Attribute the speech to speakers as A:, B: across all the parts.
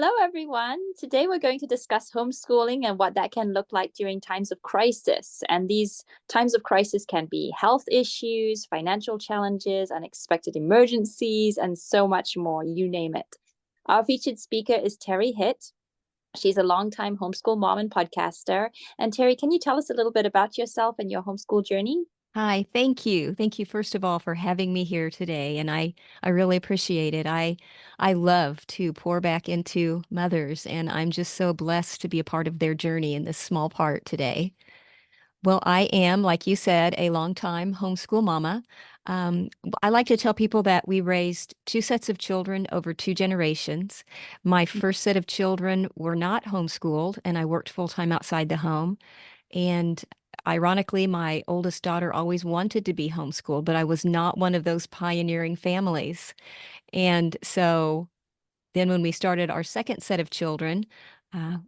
A: Hello, everyone. Today we're going to discuss homeschooling and what that can look like during times of crisis. And these times of crisis can be health issues, financial challenges, unexpected emergencies, and so much more. You name it. Our featured speaker is Terri Hitt. She's a longtime homeschool mom and podcaster. And Terri, can you tell us a little bit about yourself and your homeschool journey?
B: Hi, thank you. Thank you first of all for having me here today, and I really appreciate it. I love to pour back into mothers, and I'm just so blessed to be a part of their journey in this small part today. Well, I am, like you said, a longtime homeschool mama. Um, I like to tell people that we raised two sets of children over two generations. My first set of children were not homeschooled, and I worked full time outside the home. And ironically, my oldest daughter always wanted to be homeschooled, but I was not one of those pioneering families. And so then when we started our second set of children, uh,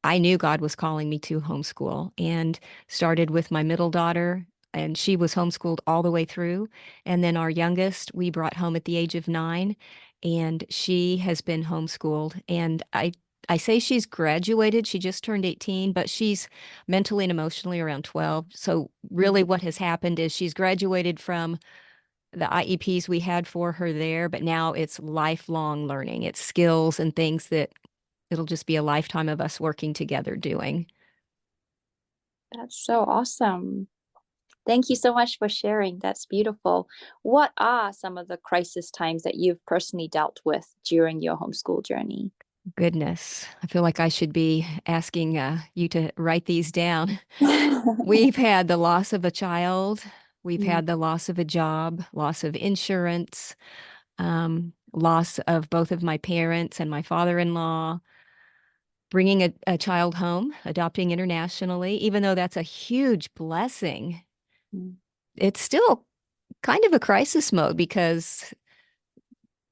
B: I knew God was calling me to homeschool and started with my middle daughter. And she was homeschooled all the way through. And then our youngest, we brought home at the age of 9, and she has been homeschooled. And I say she's graduated. She just turned 18, but she's mentally and emotionally around 12. So really what has happened is she's graduated from the IEPs we had for her there, but now it's lifelong learning. It's skills and things that it'll just be a lifetime of us working together doing.
A: That's so awesome. Thank you so much for sharing. That's beautiful. What are some of the crisis times that you've personally dealt with during your homeschool journey?
B: Goodness, I feel like I should be asking you to write these down. We've had the loss of a child, we've
A: Mm,
B: had the loss of a job, loss of insurance, loss of both of my parents and my father-in-law, bringing a child home, adopting internationally, even though that's a huge blessing.
A: mm,
B: It's still kind of a crisis mode because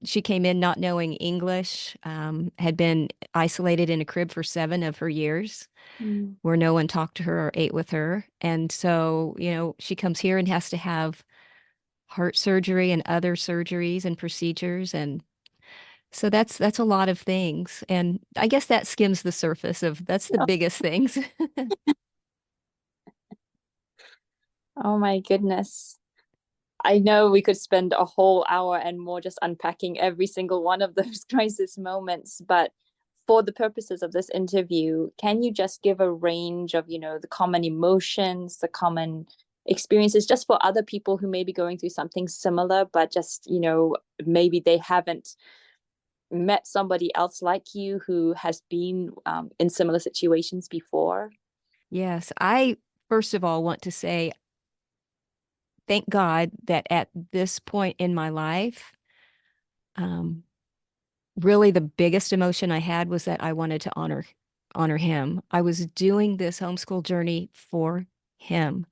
B: she came in not knowing English, had been isolated in a crib for 7 of her years
A: mm.
B: where no one talked to her or ate with her. And so, she comes here and has to have heart surgery and other surgeries and procedures. And so that's a lot of things. And I guess that skims the surface of that's the
A: Oh,
B: biggest things.
A: oh my goodness. I know we could spend a whole hour and more just unpacking every single one of those crisis moments, but for the purposes of this interview, can you just give a range of, the common emotions, the common experiences, just for other people who may be going through something similar, but just, maybe they haven't met somebody else like you who has been in similar situations before?
B: Yes, I first of all want to say thank God that at this point in my life, um, really the biggest emotion I had was that I wanted to honor him. I was doing this homeschool journey for him.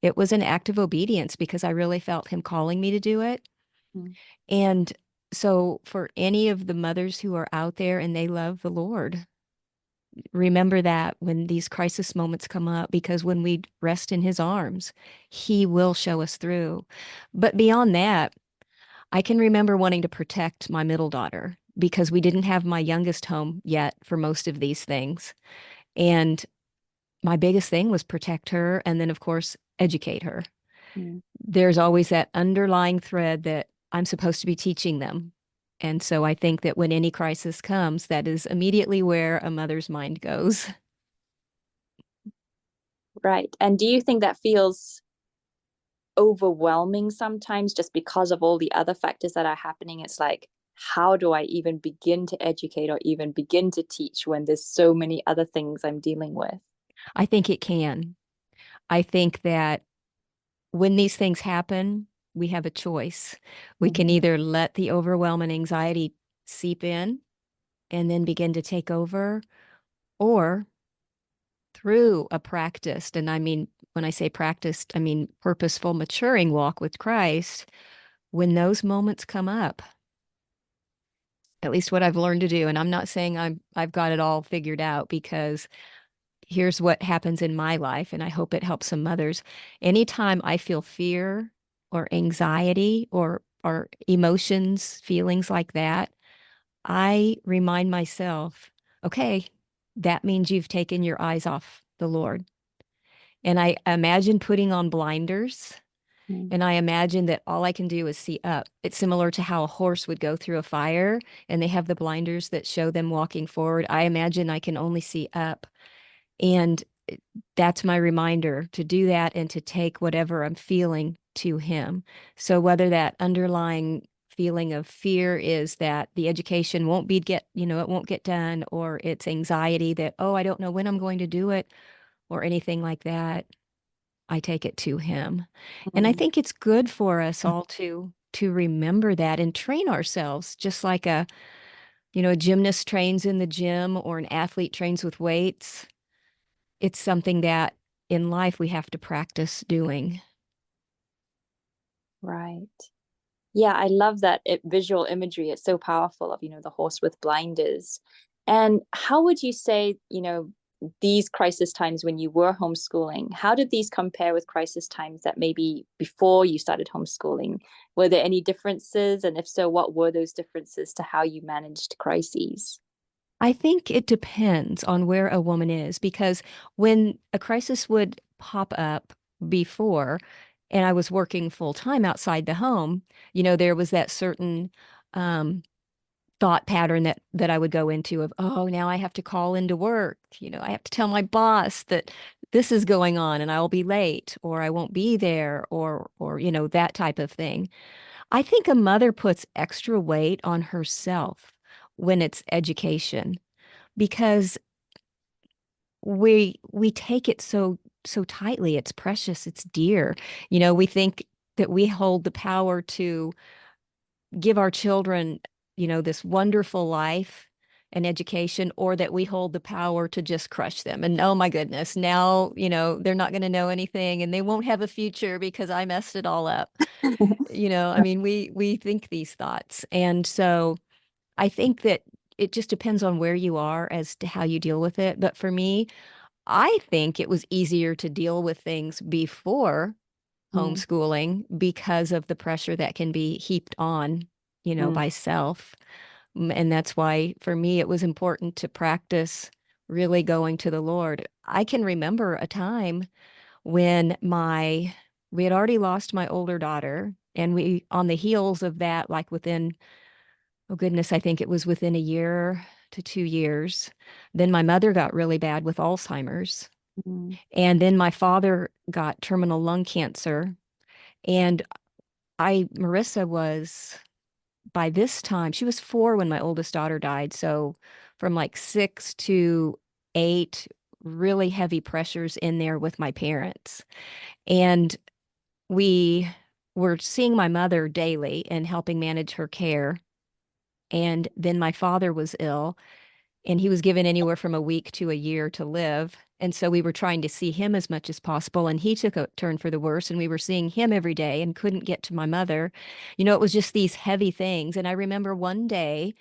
B: It was an act of obedience because I really felt him calling me to do it.
A: Mm.
B: And so for any of the mothers who are out there and they love the Lord, remember that when these crisis moments come up, because when we rest in his arms, he will show us through. But beyond that, I can remember wanting to protect my middle daughter because we didn't have my youngest home yet for most of these things. And my biggest thing was protect her and then, of course, educate her.
A: Mm.
B: There's always that underlying thread that I'm supposed to be teaching them. And so I think that when any crisis comes, that is immediately where a mother's mind goes.
A: Right. And do you think that feels overwhelming sometimes just because of all the other factors that are happening? It's like, how do I even begin to educate or even begin to teach when there's so many other things I'm dealing with?
B: I think it can. I think that when these things happen, we have a choice. We can
A: Mhm.
B: either let the overwhelm and anxiety seep in and then begin to take over, or through a practiced, and I mean, when I say practiced, I mean purposeful, maturing walk with Christ, when those moments come up, at least what I've learned to do, and I'm not saying I've got it all figured out because here's what happens in my life, and I hope it helps some mothers. Anytime I feel fear or anxiety or emotions, feelings like that, I remind myself, okay, that means you've taken your eyes off the Lord. And I imagine putting on blinders.
A: Mm.
B: And I imagine that all I can do is see up. It's similar to how a horse would go through a fire and they have the blinders that show them walking forward. I imagine I can only see up. And that's my reminder to do that and to take whatever I'm feeling to Him. So whether that underlying feeling of fear is that the education won't be get, it won't get done, or it's anxiety that, oh, I don't know when I'm going to do it, or anything like that, I take it to Him. And I
A: Mm.
B: think it's good for us all to remember that and train ourselves, just like a gymnast trains in the gym or an athlete trains with weights. It's something that in life we have to practice doing.
A: Right. Yeah, I love that visual imagery. It's so powerful of, the horse with blinders. And how would you say, these crisis times when you were homeschooling, how did these compare with crisis times that maybe before you started homeschooling? Were there any differences? And if so, what were those differences to how you managed crises?
B: I think it depends on where a woman is, because when a crisis would pop up before, and I was working full time outside the home, there was that certain um, thought pattern that I would go into of, oh, now I have to call into work. I have to tell my boss that this is going on and I'll be late or I won't be there, or that type of thing. I think a mother puts extra weight on herself when it's education, because we take it so tightly. It's precious, it's dear. We think that we hold the power to give our children, this wonderful life and education, or that we hold the power to just crush them. And oh my goodness, now, they're not going to know anything and they won't have a future because I messed it all up. I mean, we think these thoughts. And so I think that it just depends on where you are as to how you deal with it. But for me, I think it was easier to deal with things before
A: Mm,
B: homeschooling because of the pressure that can be heaped on,
A: mm,
B: by self. And that's why for me, it was important to practice really going to the Lord. I can remember a time when we had already lost my older daughter, and we, on the heels of that, like within, oh goodness, I think it was within a year to 2 years, then my mother got really bad with Alzheimer's.
A: mm,
B: And then my father got terminal lung cancer. And Marissa was, by this time, she was 4 when my oldest daughter died. So from like 6 to 8, really heavy pressures in there with my parents. And we were seeing my mother daily and helping manage her care. And then my father was ill, and he was given anywhere from a week to a year to live. And so we were trying to see him as much as possible. And he took a turn for the worse, and we were seeing him every day and couldn't get to my mother. It was just these heavy things. And I remember one day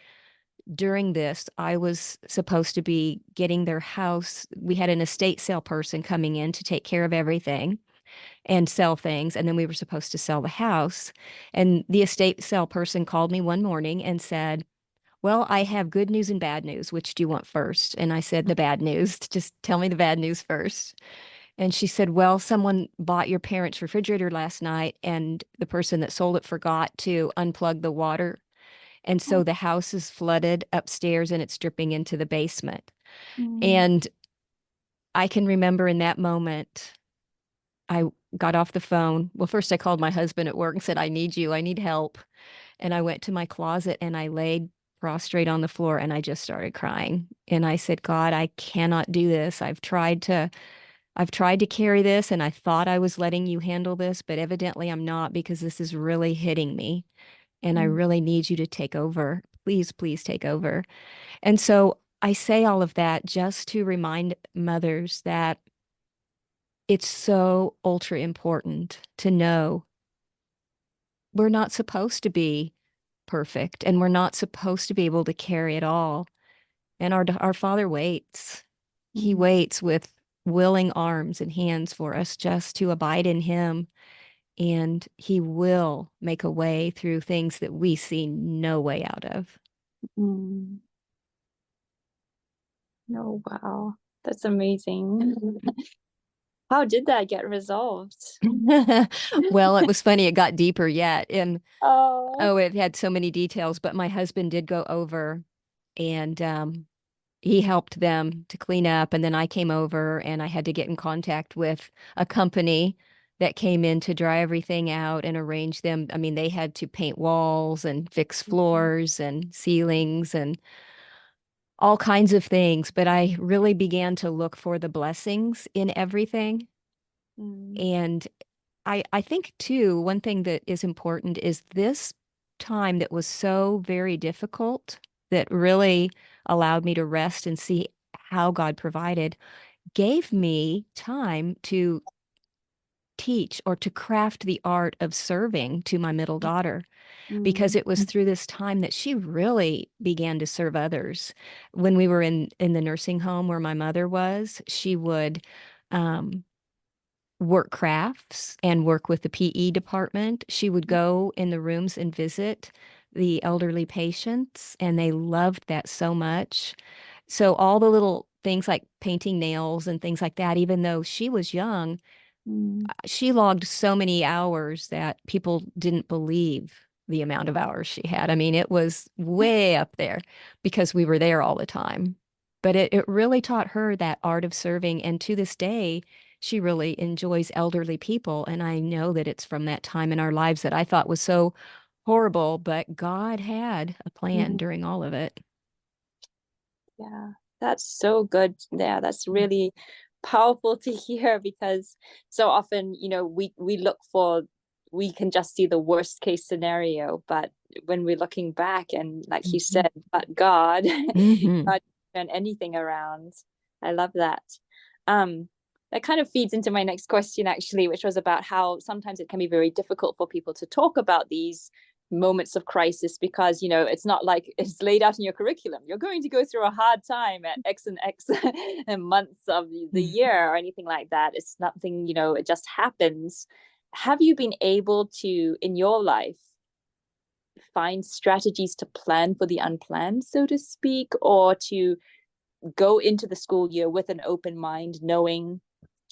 B: during this, I was supposed to be getting their house. We had an estate sale person coming in to take care of everything and sell things. And then we were supposed to sell the house. And the estate sale person called me one morning and said, well, I have good news and bad news. Which do you want first? And I said, the bad news. Just tell me the bad news first. And she said, well, someone bought your parents' refrigerator last night, and the person that sold it forgot to unplug the water. And so the house is flooded upstairs and it's dripping into the basement.
A: mm,
B: And I can remember in that moment, I got off the phone. Well, first I called my husband at work and said, I need you. I need help. And I went to my closet and I laid prostrate on the floor and I just started crying. And I said, God, I cannot do this. I've tried to carry this, and I thought I was letting you handle this, but evidently I'm not, because this is really hitting me. And I
A: mm,
B: really need you to take over. Please, please take over. And so I say all of that just to remind mothers that it's so ultra important to know we're not supposed to be perfect, and we're not supposed to be able to carry it all. And our Father waits. He
A: mm,
B: waits with willing arms and hands for us just to abide in Him. And He will make a way through things that we see no way out of.
A: Mm. Oh, wow. That's amazing. How did that get resolved?
B: Well, it was funny. It got deeper yet. And
A: Oh.
B: oh, it had so many details, but my husband did go over and he helped them to clean up. And then I came over and I had to get in contact with a company that came in to dry everything out and arrange them. I mean, they had to paint walls and fix floors and ceilings and all kinds of things. But I really began to look for the blessings in everything.
A: Mm,
B: And I think too, one thing that is important is this time that was so very difficult that really allowed me to rest and see how God provided, gave me time to teach or to craft the art of serving to my middle daughter because
A: mm,
B: it was through this time that she really began to serve others. When we were in the nursing home where my mother was, she would um, work crafts and work with the PE department. She would go in the rooms and visit the elderly patients, and they loved that so much. So all the little things like painting nails and things like that, even though she was young,
A: mm.
B: she logged so many hours that people didn't believe the amount of hours she had. I mean, it was way up there because we were there all the time. But it really taught her that art of serving. And to this day, she really enjoys elderly people. And I know that it's from that time in our lives that I thought was so horrible, but God had a plan
A: Mm.
B: during all of it.
A: Yeah, that's so good. Yeah, that's really powerful to hear because so often, we look for we can just see the worst case scenario, but when we're looking back and like you
B: Mhm.
A: said, but God,
B: Hmm.
A: God can turn anything around. I love that. Um, that kind of feeds into my next question actually, which was about how sometimes it can be very difficult for people to talk about these moments of crisis because it's not like it's laid out in your curriculum. You're going to go through a hard time at X and X and months of the year or anything like that. It's nothing, it just happens. Have you been able to in your life find strategies to plan for the unplanned, so to speak, or to go into the school year with an open mind, knowing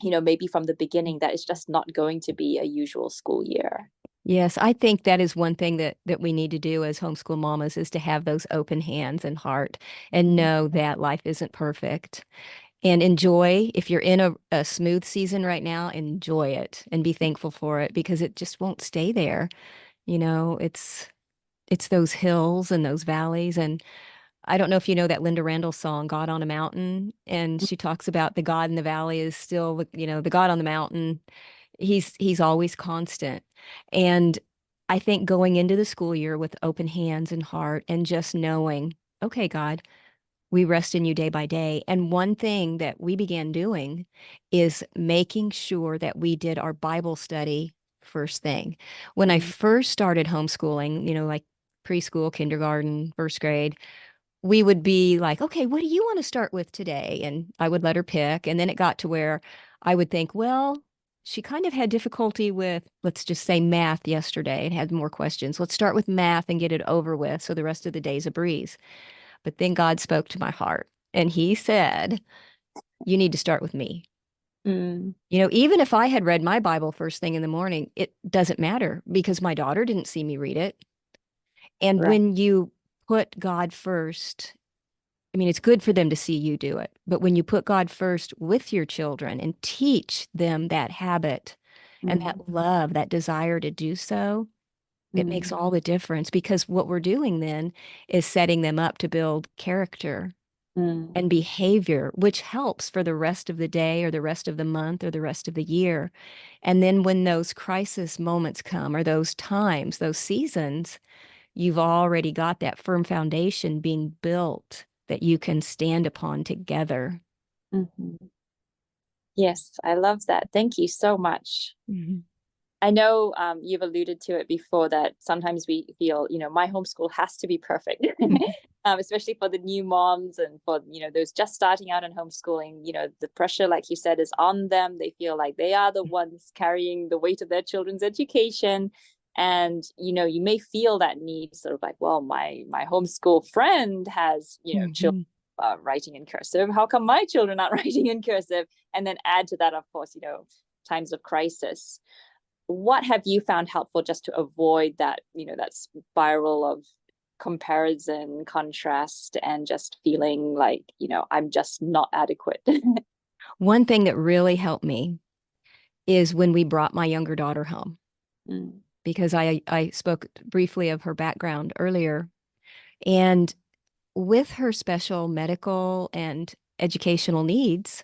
A: maybe from the beginning that it's just not going to be a usual school year?
B: Yes, I think that is one thing that we need to do as homeschool mamas is to have those open hands and heart and
A: Mm,
B: know that life isn't perfect and enjoy. If you're in a smooth season right now, enjoy it and be thankful for it because it just won't stay there. You know, it's those hills and those valleys. And I don't know if you know that Linda Randall song, God on a Mountain. And she talks about the God in the valley is still, the God on the mountain. He's always constant. And I think going into the school year with open hands and heart and just knowing, okay, God, we rest in you day by day. And one thing that we began doing is making sure that we did our Bible study first thing. When I
A: mm,
B: first started homeschooling, like preschool, kindergarten, first grade, we would be like, okay, what do you want to start with today? And I would let her pick. And then it got to where I would think, well, she kind of had difficulty with, let's just say, math yesterday and had more questions. Let's start with math and get it over with. So the rest of the day's a breeze. But then God spoke to my heart and he said, you need to start with me.
A: mm.
B: Even if I had read my Bible first thing in the morning, it doesn't matter because my daughter didn't see me read it. And
A: Right.
B: when you put God first, I mean, it's good for them to see you do it. But when you put God first with your children and teach them that habit and
A: Mm,
B: that love, that desire to do so, it makes
A: mm,
B: all the difference because what we're doing then is setting them up to build character
A: mm,
B: and behavior, which helps for the rest of the day or the rest of the month or the rest of the year. And then when those crisis moments come or those times, those seasons, you've already got that firm foundation being built that you can stand upon together.
A: mhm. Yes, I love that. Thank you so much.
B: Mhm.
A: I know you've alluded to it before that sometimes we feel, my homeschool has to be perfect, especially for the new moms and for, those just starting out in homeschooling. The pressure, like you said, is on them. They feel like they are the ones carrying the weight of their children's education. And you may feel that need, sort of like, well, my homeschool friend has children
B: Mhm.
A: writing in cursive. How come my children aren't writing in cursive? And then add to that, of course, times of crisis. What have you found helpful just to avoid that, that spiral of comparison, contrast, and just feeling like, I'm just not adequate?
B: One thing that really helped me is when we brought my younger daughter home,
A: Mm,
B: because I spoke briefly of her background earlier. And with her special medical and educational needs,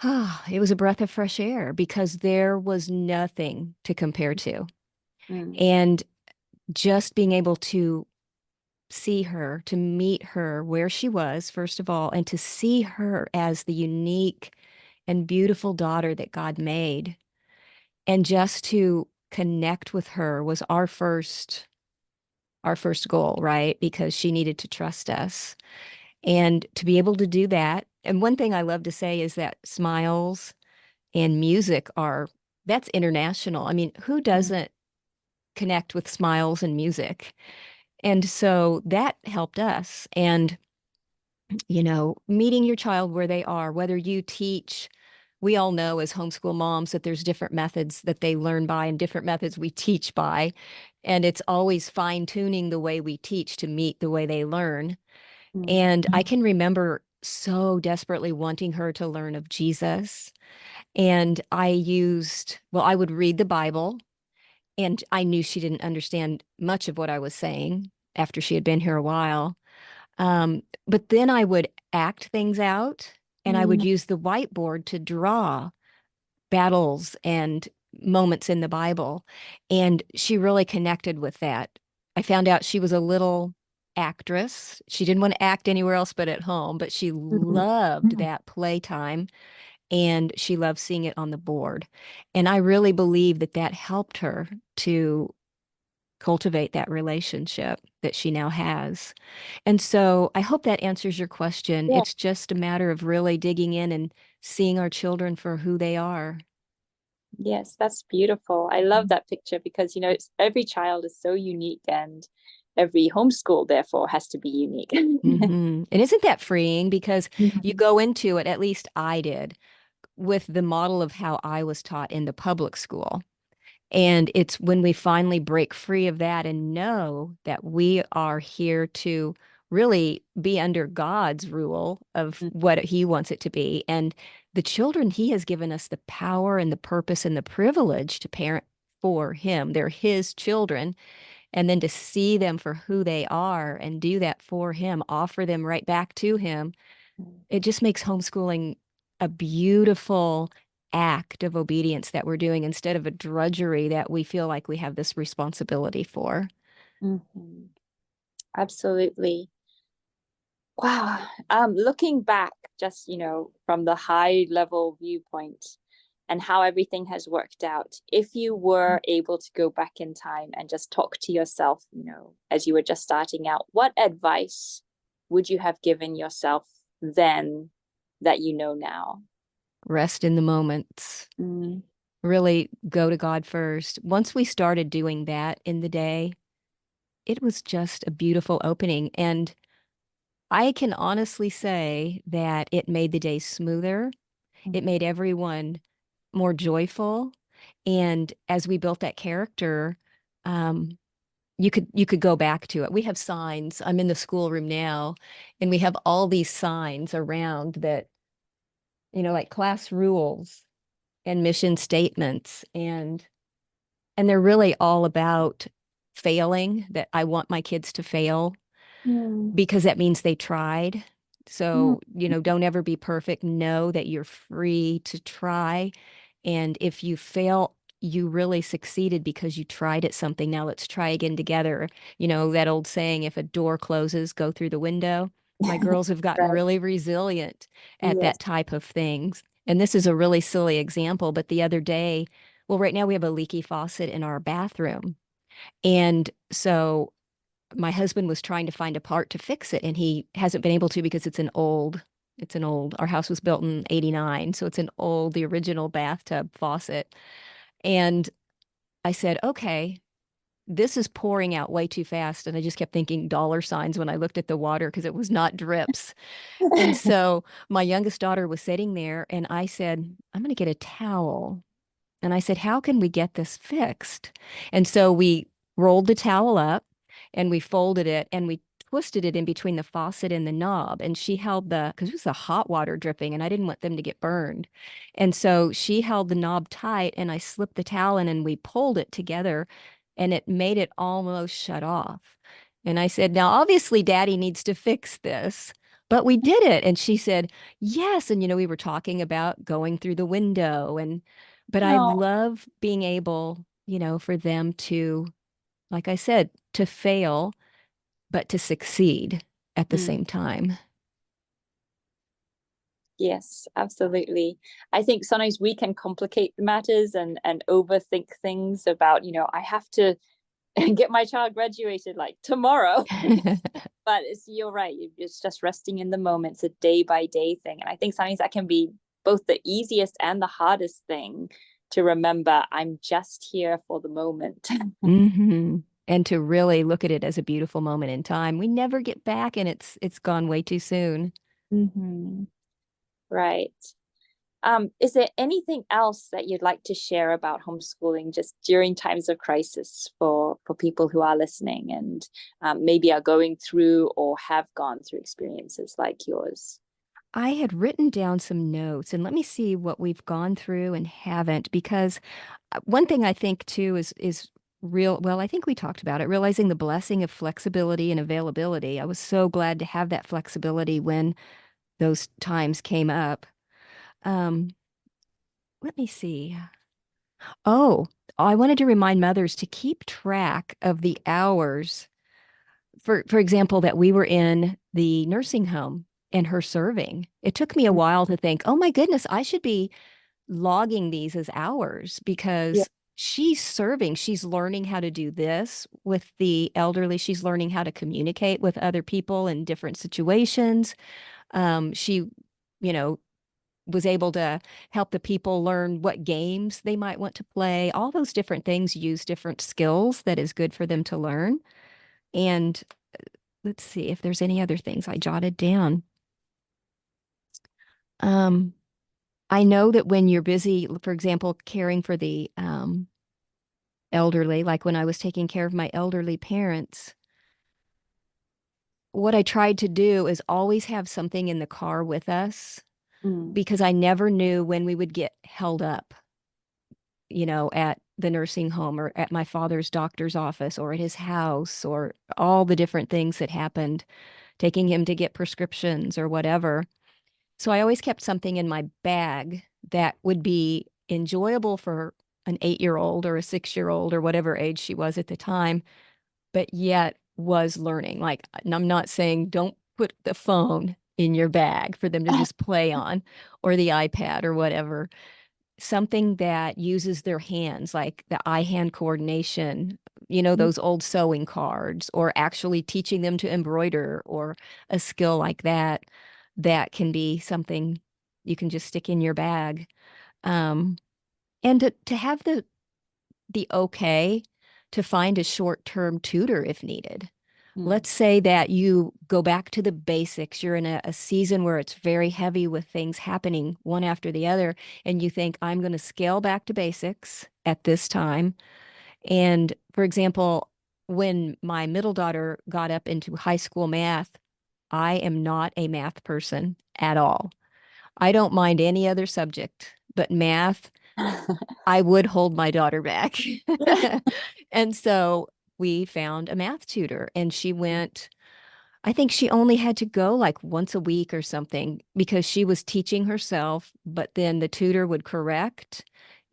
B: it was a breath of fresh air because there was nothing to compare to.
A: mm,
B: And just being able to see her, to meet her where she was, first of all, and to see her as the unique and beautiful daughter that God made, and just to connect with her was our first goal, right? Because she needed to trust us. And to be able to do that, and one thing I love to say is that smiles and music that's international. I mean, who
A: mm,
B: doesn't connect with smiles and music? And so that helped us. And, meeting your child where they are, whether you teach, we all know as homeschool moms that there's different methods that they learn by and different methods we teach by. And it's always fine tuning the way we teach to meet the way they learn.
A: mm,
B: And I can remember so desperately wanting her to learn of Jesus. And I would read the Bible, and I knew she didn't understand much of what I was saying after she had been here a while. But then I would act things out, and I would
A: mm,
B: use the whiteboard to draw battles and moments in the Bible. And she really connected with that. I found out she was a little actress. She didn't want to act anywhere else but at home, but she
A: mm.
B: loved that playtime and she loved seeing it on the board. And I really believe that that helped her to cultivate that relationship that she now has. And so I hope that answers your question.
A: Yeah.
B: It's just a matter of really digging in and seeing our children for who they are.
A: Yes, that's beautiful. I love that picture because, every child is so unique, and every homeschool, therefore, has to be unique.
B: And isn't that freeing? Because you
A: Mhm.
B: go into it, at least I did, with the model of how I was taught in the public school. And it's when we finally break free of that and know that we are here to really be under God's rule of what He wants it to be. And the children, He has given us the power and the purpose and the privilege to parent for Him. They're His children. And then to see them for who they are and do that for Him, offer them right back to Him, it just makes homeschooling a beautiful act of obedience that we're doing instead of a drudgery that we feel like we have this responsibility for.
A: Mhm. Absolutely. Wow. Looking back, just, from the high level viewpoint and how everything has worked out, if you were able to go back in time and just talk to yourself, as you were just starting out, what advice would you have given yourself then that you know now?
B: Rest in the moments,
A: Mm,
B: really go to God first. Once we started doing that in the day, it was just a beautiful opening. And I can honestly say that it made the day smoother. It
A: mm,
B: made everyone more joyful. And as we built that character, um, you could go back to it. We have signs. I'm in the schoolroom now, and we have all these signs around that, like class rules and mission statements, and they're really all about failing, that I want my kids to fail
A: mm,
B: because that means they tried.
A: mm,
B: So, don't ever be perfect. Know that you're free to try. And if you fail, you really succeeded because you tried at something. Now let's try again together. That old saying, if a door closes, go through the window. My girls have gotten
A: right.
B: really resilient at
A: Yes.
B: that type of things. And this is a really silly example, but the other day, well, right now we have a leaky faucet in our bathroom. And so my husband was trying to find a part to fix it, and he hasn't been able to because our house was built in 89, so it's the original bathtub faucet. And I said, okay, this is pouring out way too fast. And I just kept thinking dollar signs when I looked at the water because it was not drips. And so my youngest daughter was sitting there and I said, I'm going to get a towel. And I said, how can we get this fixed? And so we rolled the towel up and we folded it and we twisted it in between the faucet and the knob. And she held because it was the hot water dripping and I didn't want them to get burned. And so she held the knob tight and I slipped the towel in and we pulled it together and it made it almost shut off. And I said, now obviously daddy needs to fix this. But we did it. And she said, yes. And, we were talking about going through the window but I
A: No.
B: love being able, for them to, like I said, to fail, but to succeed at the
A: Mm.
B: same time.
A: Yes, absolutely. I think sometimes we can complicate the matters and overthink things about, I have to get my child graduated like tomorrow. But you're right. It's just resting in the moment. It's a day by day thing. And I think sometimes that can be both the easiest and the hardest thing to remember. I'm just here for the moment.
B: hmm And to really look at it as a beautiful moment in time. We never get back and it's gone way too soon.
A: hmm Right. Is there anything else that you'd like to share about homeschooling just during times of crisis for people who are listening and maybe are going through or have gone through experiences like yours?
B: I had written down some notes and let me see what we've gone through and haven't because one thing I think too is real well, I think we talked about it, realizing the blessing of flexibility and availability. I was so glad to have that flexibility when those times came up. Um, let me see. Oh, I wanted to remind mothers to keep track of the hours, for example, that we were in the nursing home and her serving. It took me a while to think, oh my goodness, I should be logging these as hours
A: Yeah.
B: because she's serving, she's learning how to do this with the elderly, she's learning how to communicate with other people in different situations. She, you know, was able to help the people learn what games they might want to play. All those different things use different skills that is good for them to learn. And let's see if there's any other things I jotted down. Um, I know that when you're busy, for example, caring for the elderly, like when I was taking care of my elderly parents, what I tried to do is always have something in the car with us
A: Mm.
B: because I never knew when we would get held up, at the nursing home or at my father's doctor's office or at his house or all the different things that happened, taking him to get prescriptions or whatever. So I always kept something in my bag that would be enjoyable for an 8-year old or a 6-year old or whatever age she was at the time, but yet was learning. Like, and I'm not saying don't put the phone in your bag for them to just play on or the iPad or whatever. Something that uses their hands, like the eye-hand coordination, those old sewing cards, or actually teaching them to embroider or a skill like that, that can be something you can just stick in your bag. Um, and to have the okay to find a short-term tutor if needed.
A: Mm.
B: Let's say that you go back to the basics. You're in a season where it's very heavy with things happening one after the other, and you think, I'm going to scale back to basics at this time. And for example, when my middle daughter got up into high school math, I am not a math person at all. I don't mind any other subject, but math, I would hold my daughter back. And so we found a math tutor, and she went, I think she only had to go like once a week or something because she was teaching herself, but then the tutor would correct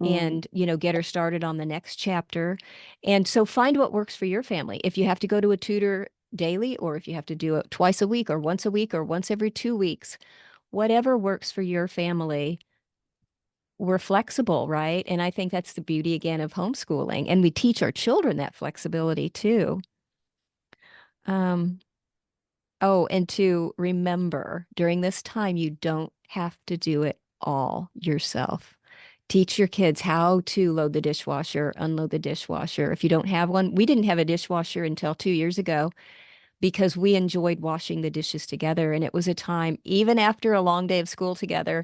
A: Mm.
B: and, get her started on the next chapter. And so find what works for your family. If you have to go to a tutor daily, or if you have to do it twice a week or once a week or once every 2 weeks, whatever works for your family, we're flexible, right? And I think that's the beauty again of homeschooling. And we teach our children that flexibility too. Um, Oh, and to remember during this time, you don't have to do it all yourself. Teach your kids how to load the dishwasher, unload the dishwasher. If you don't have one, we didn't have a dishwasher until 2 years ago because we enjoyed washing the dishes together. And it was a time, even after a long day of school together,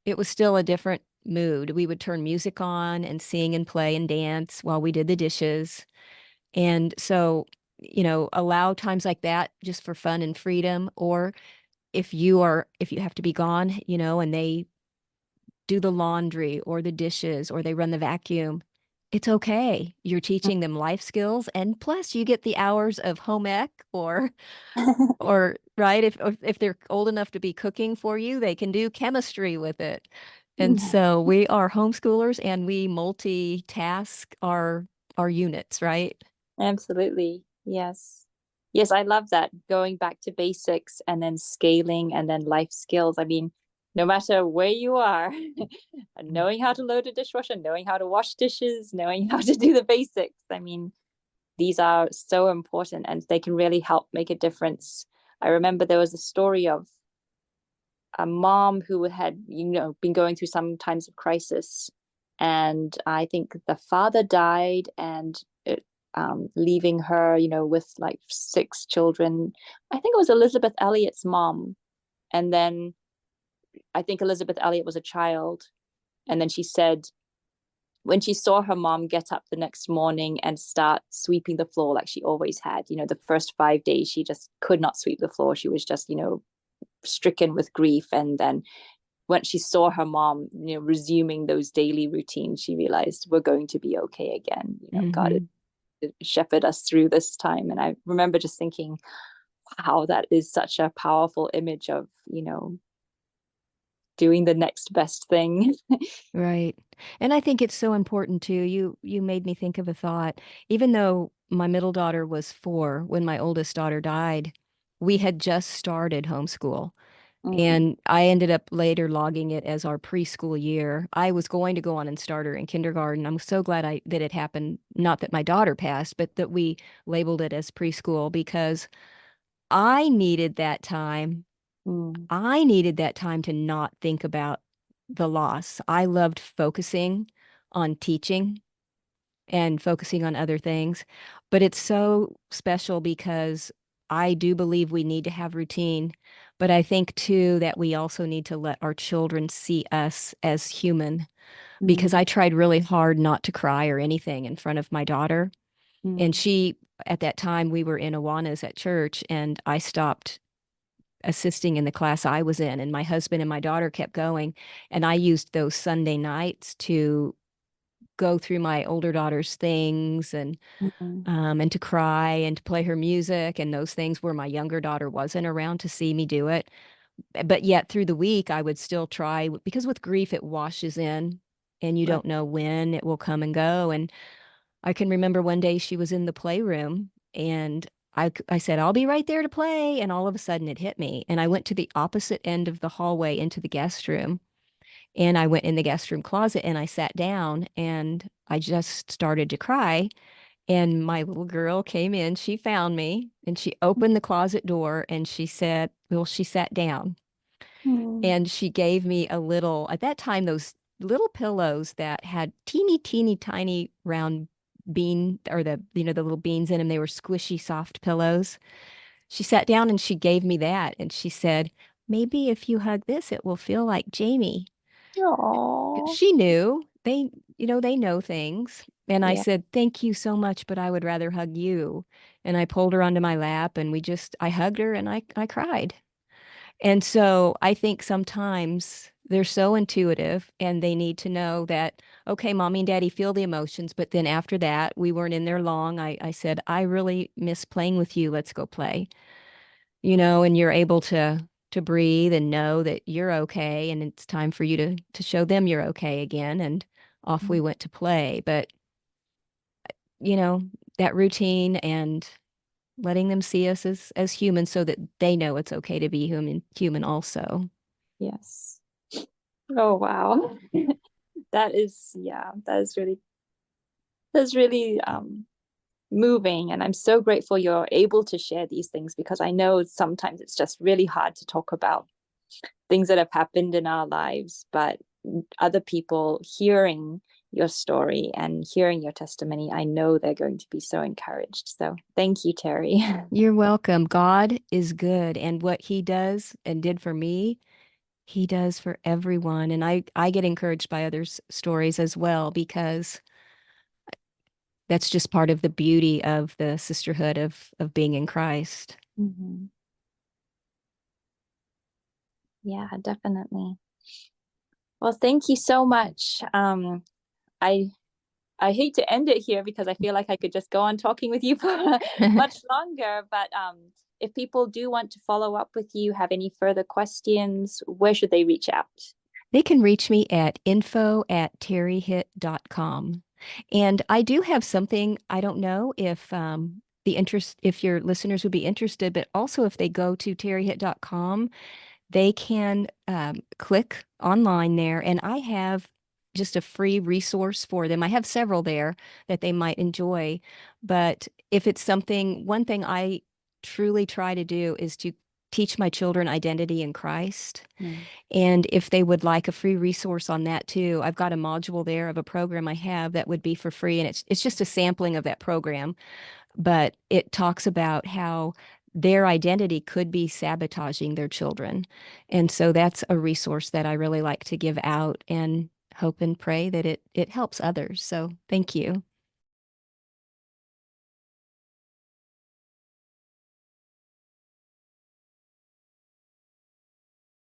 B: it was still a different mood. We would turn music on and sing and play and dance while we did the dishes. And so, allow times like that just for fun and freedom. Or if you have to be gone, and they do the laundry or the dishes or they run the vacuum, it's okay. You're teaching them life skills, and plus you get the hours of home ec or right, if they're old enough to be cooking for you, they can do chemistry with it. And so we are homeschoolers and we multitask our units, right?
A: Absolutely. Yes. Yes, I love that. Going back to basics and then scaling and then life skills. I mean, no matter where you are, knowing how to load a dishwasher, knowing how to wash dishes, knowing how to do the basics. I mean, these are so important and they can really help make a difference. I remember there was a story of a mom who had, been going through some times of crisis. And I think the father died and leaving her, with like 6 children. I think it was Elizabeth Elliot's mom. And then I think Elizabeth Elliot was a child. And then she said, when she saw her mom get up the next morning and start sweeping the floor like she always had, the first 5 days, she just could not sweep the floor. She was just, stricken with grief. And then when she saw her mom, resuming those daily routines, she realized we're going to be okay again. God
B: Hmm.
A: has shepherded us through this time. And I remember just thinking, wow, that is such a powerful image of, doing the next best thing.
B: Right. And I think it's so important too. You made me think of a thought. Even though my middle daughter was 4 when my oldest daughter died, we had just started homeschool.
A: Mm,
B: And I ended up later logging it as our preschool year. I was going to go on and start her in kindergarten. I'm so glad that it happened. Not that my daughter passed, but that we labeled it as preschool because I needed that time.
A: mm,
B: I needed that time to not think about the loss. I loved focusing on teaching and focusing on other things. But it's so special because I do believe we need to have routine. But I think too that we also need to let our children see us as human because
A: mm,
B: I tried really hard not to cry or anything in front of my daughter. And
A: mm,
B: she, at that time, we were in Awanas at church, and I stopped assisting in the class I was in, and my husband and my daughter kept going. And I used those Sunday nights to go through my older daughter's things
A: mm,
B: and to cry and to play her music and those things where my younger daughter wasn't around to see me do it. But yet through the week, I would still try because with grief, it washes in and you
A: right.
B: don't know when it will come and go. And I can remember one day she was in the playroom and I said, I'll be right there to play. And all of a sudden it hit me. And I went to the opposite end of the hallway into the guest room. And I went in the guest room closet and I sat down and I just started to cry. And my little girl came in, she found me and she opened the closet door and she said, well, she sat down
A: Mm,
B: and she gave me a little, at that time, those little pillows that had teeny, teeny, tiny round bean or the little beans in them. They were squishy, soft pillows. She sat down and she gave me that and she said, maybe if you hug this, it will feel like Jamie.
A: aw,
B: She knew they know things. And I
A: yeah.
B: said, thank you so much, but I would rather hug you. And I pulled her onto my lap and I hugged her and I cried. And so I think sometimes they're so intuitive and they need to know that, okay, mommy and daddy feel the emotions. But then after that, we weren't in there long. I said, I really miss playing with you. Let's go play, and you're able to breathe and know that you're okay. And it's time for you to show them you're okay again. And off we
A: Mm,
B: went to play. But, you know, that routine and letting them see us as humans so that they know it's okay to be human also.
A: yes. Oh, wow. That is, yeah, that's really moving. And I'm so grateful you're able to share these things because I know sometimes it's just really hard to talk about things that have happened in our lives. But other people hearing your story and hearing your testimony, I know they're going to be so encouraged. So thank you, Terri.
B: You're welcome. God is good, and what he does and did for me, he does for everyone. And I get encouraged by others' stories as well because that's just part of the beauty of the sisterhood of being in Christ.
A: Mhm. Yeah, definitely. Well, thank you so much. I I hate to end it here because I feel like I could just go on talking with you for much longer. But if people do want to follow up with you, have any further questions, where should they reach out?
B: They can reach me at info@terrihitt.com. And I do have something, I don't know if if your listeners would be interested, but also if they go to terrihitt.com, they can click online there, and I have just a free resource for them. I have several there that they might enjoy. But if it's something, one thing I truly try to do is to teach my children identity in Christ.
A: Mm.
B: And if they would like a free resource on that too, I've got a module there of a program I have that would be for free. And it's just a sampling of that program, but it talks about how their identity could be sabotaging their children. And so that's a resource that I really like to give out and hope and pray that it helps others. So thank you.